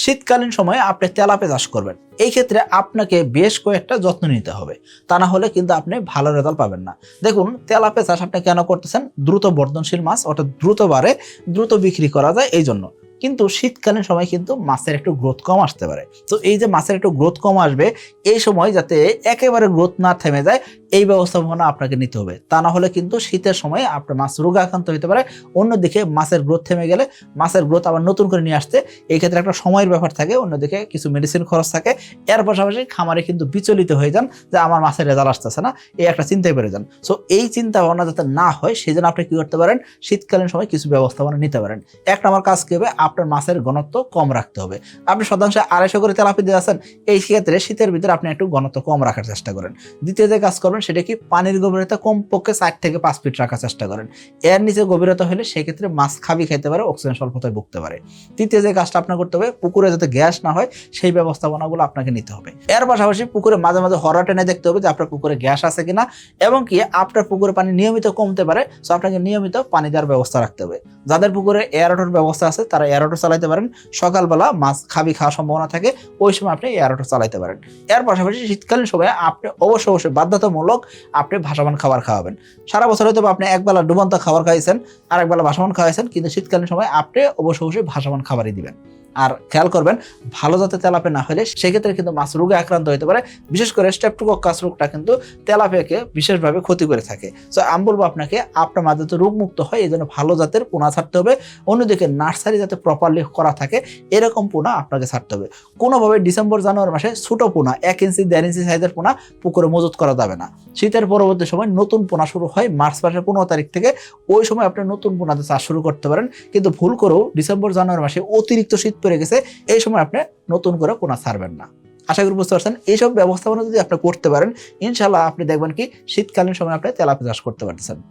শীতকালীন সময়ে আপনি তেলাপিয়া চাষ করবেন, এই ক্ষেত্রে আপনাকে বেশ কয়েকটা যত্ন নিতে হবে, তা না হলে কিন্তু আপনি ভালো রেজাল্ট পাবেন না। দেখুন, তেলাপিয়া চাষ আপনি কেন করতেছেন? দ্রুত বর্ধনশীল মাছ, অর্থাৎ দ্রুত বাড়ে, দ্রুত বিক্রি করা যায় এই জন্য। কিন্তু শীতকালীন সময় কিন্তু মাছের একটু গ্রোথ কম আসতে পারে। তো এই যে মাছের একটু গ্রোথ কম আসবে, এই সময় যাতে একেবারে গ্রোথ না থেমে যায়, এই ব্যবস্থাপনা আপনাকে নিতে হবে। তা না হলে কিন্তু শীতের সময় আপনার মাছ রোগে আক্রান্ত হতে পারে। অন্যদিকে মাছের গ্রোথ থেমে গেলে মাছের গ্রোথ আবার নতুন করে নিয়ে আসতে এই ক্ষেত্রে একটা সময়ের ব্যাপার থাকে, অন্যদিকে কিছু মেডিসিন খরচ থাকে। এর পাশাপাশি খামারে কিন্তু বিচলিত হয়ে যান যে আমার মাছের রেজাল্ট আসতেছে না, এই একটা চিন্তায় পেরে যান। সো এই চিন্তা ভাবনা যাতে না হয় সেই জন্য আপনি কি করতে পারেন, শীতকালীন সময় কিছু ব্যবস্থাপনা নিতে পারেন। এক নম্বর কাজ কি হবে, আপনার মাছের ঘনত্ব কম রাখতে হবে। আপনি শতাংশে 250 করে তেলাপিয়া দিয়ে আছেন, এই ক্ষেত্রে শীতের ভিতরে আপনি একটু ঘনত্ব কম রাখার চেষ্টা করেন। দ্বিতীয় যে কাজ করবেন সেটা কি, পানির গভীরতা কমপক্ষে 4 থেকে 5 ফিট রাখার চেষ্টা করেন। এর নিচে গভীরতা হলে সেক্ষেত্রে মাছ খাবি খাইতে পারে, অক্সিজেন স্বল্পতায় ভুগতে পারে। তৃতীয় যে কাজটা আপনার করতে হবে, পুকুরে যাতে গ্যাস না হয় সেই ব্যবস্থাপনাগুলো আপনাকে নিতে হবে। এর পাশাপাশি পুকুরে মাঝে মাঝে হরা টেনে দেখতে হবে যে আপনার পুকুরে গ্যাস আছে কিনা, এবং কি আপনার পুকুরে পানি নিয়মিত কমতে পারে, সো আপনাকে নিয়মিত পানি দেওয়ার ব্যবস্থা রাখতে হবে। যাদের পুকুরে এয়ারোটর ব্যবস্থা আছে তারা এয়ারোটর চালাতে পারেন। সকালবেলা মাছ খাবি খাওয়ার সম্ভাবনা থাকে, ওই সময় আপনি এয়ারোটর চালাতে পারেন। এর পাশাপাশি শীতকালীন সময়ে আপনি অবশ্যই বাধ্যতামূলক আপনি ভাসমান খাবার খাওয়াবেন। সারা বছর হয়তো আপনি একবেলা ডুবন্ত খাবার খাইছেন আর একবেলা ভাসমান খাওয়াইছেন, কিন্তু শীতকালীন সময় আপনি অবশ্যই ভাসমান খাবারই দিবেন। আর খেয়াল করবেন, ভালো জাতের তেলাপিয়া না হলে সেক্ষেত্রে কিন্তু মাছ রোগে আক্রান্ত হতে পারে। বিশেষ করে স্ট্রেপ্টোকক্কাস রোগটা কিন্তু তেলাপিয়াকে বিশেষভাবে ক্ষতি করে থাকে। সো আমি বলবো আপনাকে, আপনার মাছ যাতে রোগমুক্ত হয় এই জন্য ভালো জাতের পোনা ছাড়তে হবে। অন্যদিকে নার্সারি যাতে প্রপারলি করা থাকে এরকম পোনা আপনাকে ছাড়তে হবে। কোনোভাবে ডিসেম্বর জানুয়ারি মাসে ছোট পোনা 1 ইঞ্চি 1.5 ইঞ্চি সাইজের পোনা পুকুরে মজুত করা যাবে না। শীতের পরবর্তী সময় নতুন পোনা শুরু হয় মার্চ মাসের 15 তারিখ থেকে, ওই সময় আপনি নতুন পোনাতে চাষ শুরু করতে পারেন। কিন্তু ভুল করেও ডিসেম্বর জানুয়ারি মাসে অতিরিক্ত শীত পড়ে গেছে, এই সময় আপনি নতুন করে পোনা ছাড়বেন না। আশা করি বুঝতে পারছেন। এইসব ব্যবস্থাপনা যদি আপনি করতে পারেন, ইনশাল্লাহ আপনি দেখবেন কি শীতকালীন সময় আপনি তেলাপিয়া চাষ করতে পারতেছেন।